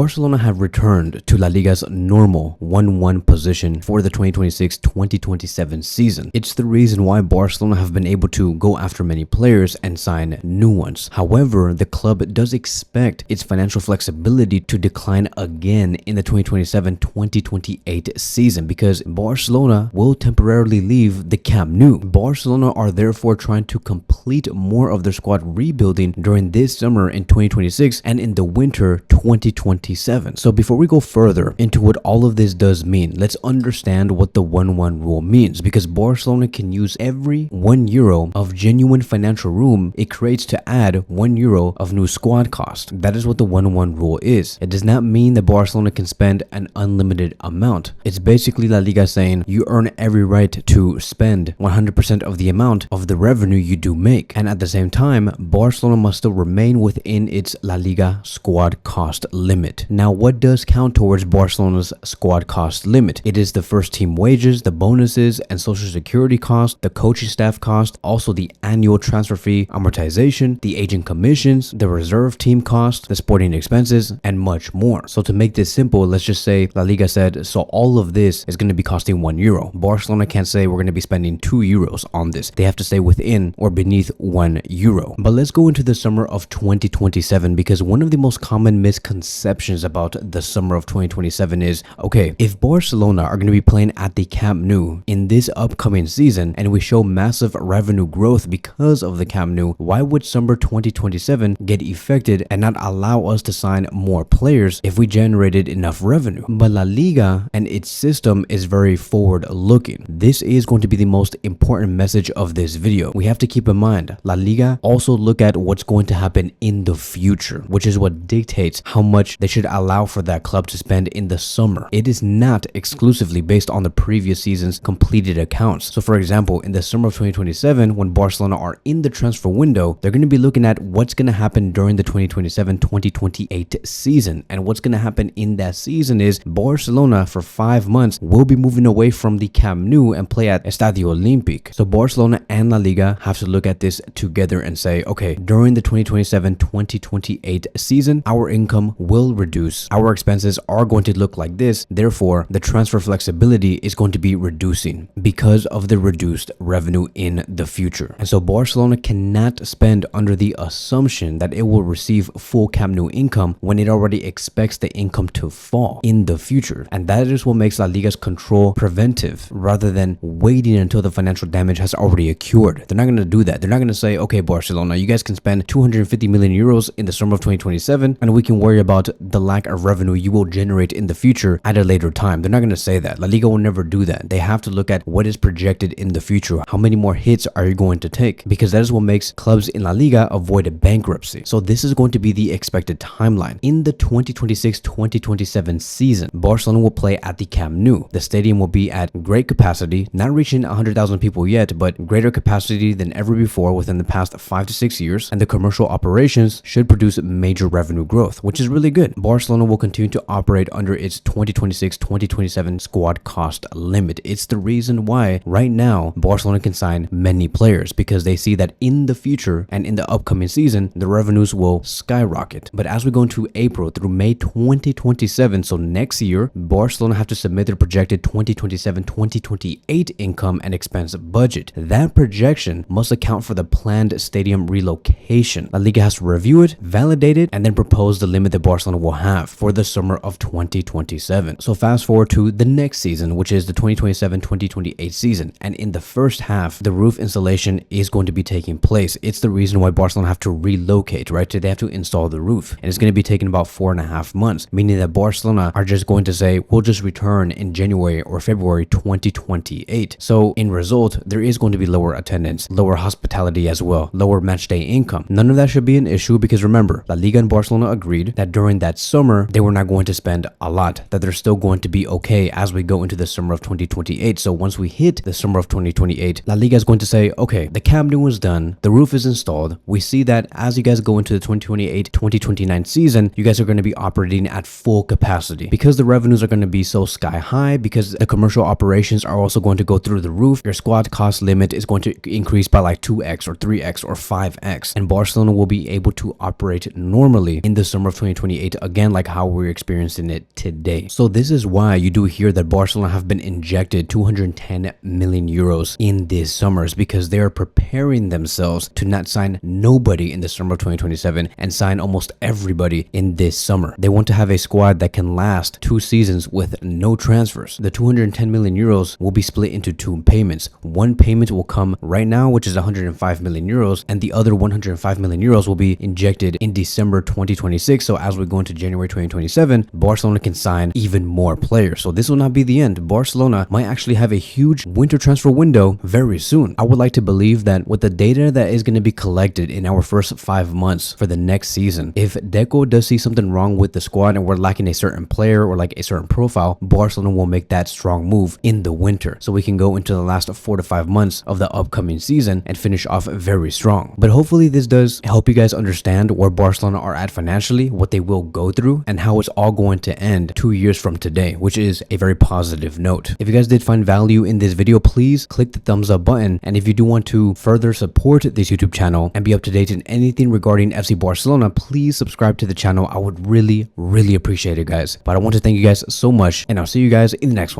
Barcelona have returned to La Liga's normal 1-1 position for the 2026-2027 season. It's the reason why Barcelona have been able to go after many players and sign new ones. However, the club does expect its financial flexibility to decline again in the 2027-2028 season because Barcelona will temporarily leave the Camp Nou. Barcelona are therefore trying to complete more of their squad rebuilding during this summer in 2026 and in the winter 2027. So before we go further into what all of this does mean, let's understand what the 1-1 rule means, because Barcelona can use every €1 of genuine financial room it creates to add €1 of new squad cost. That is what the 1-1 rule is. It does not mean that Barcelona can spend an unlimited amount. It's basically La Liga saying you earn every right to spend 100% of the amount of the revenue you do make, and at the same time Barcelona must still remain within its La Liga squad cost limit. Now, what does count towards Barcelona's squad cost limit? It is the first team wages, the bonuses and social security cost, the coaching staff cost, also the annual transfer fee amortization, the agent commissions, the reserve team cost, the sporting expenses, and much more. So to make this simple, let's just say La Liga said, so all of this is going to be costing €1. Barcelona can't say we're going to be spending €2 on this. They have to stay within or beneath €1. But let's go into the summer of 2027, because one of the most common misconceptions about the summer of 2027 is, okay, if Barcelona are going to be playing at the Camp Nou in this upcoming season and we show massive revenue growth because of the Camp Nou, why would summer 2027 get affected and not allow us to sign more players if we generated enough revenue? But La Liga and its system is very forward looking. This is going to be the most important message of this video. We have to keep in mind, La Liga also look at what's going to happen in the future, which is what dictates how much they should allow for that club to spend in the summer. It is not exclusively based on the previous season's completed accounts. So for example, in the summer of 2027, when Barcelona are in the transfer window, they're going to be looking at what's going to happen during the 2027-2028 season. And what's going to happen in that season is Barcelona for 5 months will be moving away from the Camp Nou and play at Estadio Olímpic. So Barcelona and La Liga have to look at this together and say, okay, during the 2027-2028 season, our income will reduce. Our expenses are going to look like this. Therefore, the transfer flexibility is going to be reducing because of the reduced revenue in the future. And so Barcelona cannot spend under the assumption that it will receive full Camp Nou income when it already expects the income to fall in the future. And that is what makes La Liga's control preventive rather than waiting until the financial damage has already occurred. They're not going to do that. They're not going to say, okay, Barcelona, you guys can spend €250 million in the summer of 2027 and we can worry about the lack of revenue you will generate in the future at a later time. They're not going to say that. La Liga will never do that. They have to look at what is projected in the future. How many more hits are you going to take? Because that is what makes clubs in La Liga avoid bankruptcy. So this is going to be the expected timeline. In the 2026-2027 season, Barcelona will play at the Camp Nou. The stadium will be at great capacity, not reaching 100,000 people yet, but greater capacity than ever before within the past 5 to 6 years. And the commercial operations should produce major revenue growth, which is really good. Barcelona will continue to operate under its 2026-2027 squad cost limit. It's the reason why right now Barcelona can sign many players, because they see that in the future and in the upcoming season, the revenues will skyrocket. But as we go into April through May 2027, so next year, Barcelona have to submit their projected 2027-2028 income and expense budget. That projection must account for the planned stadium relocation. La Liga has to review it, validate it, and then propose the limit that Barcelona will have for the summer of 2027. So fast forward to the next season, which is the 2027-2028 season. And in the first half, the roof installation is going to be taking place. It's the reason why Barcelona have to relocate, right? So they have to install the roof. And it's going to be taking about 4.5 months, meaning that Barcelona are just going to say, we'll just return in January or February 2028. So in result, there is going to be lower attendance, lower hospitality as well, lower match day income. None of that should be an issue because remember, La Liga and Barcelona agreed that during that summer, they were not going to spend a lot, that they're still going to be okay as we go into the summer of 2028. So once we hit the summer of 2028, La Liga is going to say, okay, the Camp Nou is done, the roof is installed. We see that as you guys go into the 2028-2029 season, you guys are going to be operating at full capacity because the revenues are going to be so sky high, because the commercial operations are also going to go through the roof. Your squad cost limit is going to increase by like 2x or 3x or 5x, and Barcelona will be able to operate normally in the summer of 2028 again, like how we're experiencing it today. So this is why you do hear that Barcelona have been injected 210 million euros in this summer, is because they are preparing themselves to not sign nobody in the summer of 2027 and sign almost everybody in this summer. They want to have a squad that can last 2 seasons with no transfers. The 210 million euros will be split into 2 payments. One payment will come right now, which is 105 million euros, and the other 105 million euros will be injected in December 2026. So as we go into January 2027, Barcelona can sign even more players. So this will not be the end. Barcelona might actually have a huge winter transfer window very soon. I would like to believe that with the data that is going to be collected in our first 5 months for the next season, if Deco does see something wrong with the squad and we're lacking a certain player or like a certain profile, Barcelona will make that strong move in the winter, so we can go into the last 4 to 5 months of the upcoming season and finish off very strong. But hopefully this does help you guys understand where Barcelona are at financially, what they will go through, and how it's all going to end 2 years from today, which is a very positive note. If you guys did find value in this video, please click the thumbs up button. And if you do want to further support this YouTube channel and be up to date in anything regarding FC Barcelona, please subscribe to the channel. I would really appreciate it, guys. But I want to thank you guys so much, and I'll see you guys in the next one.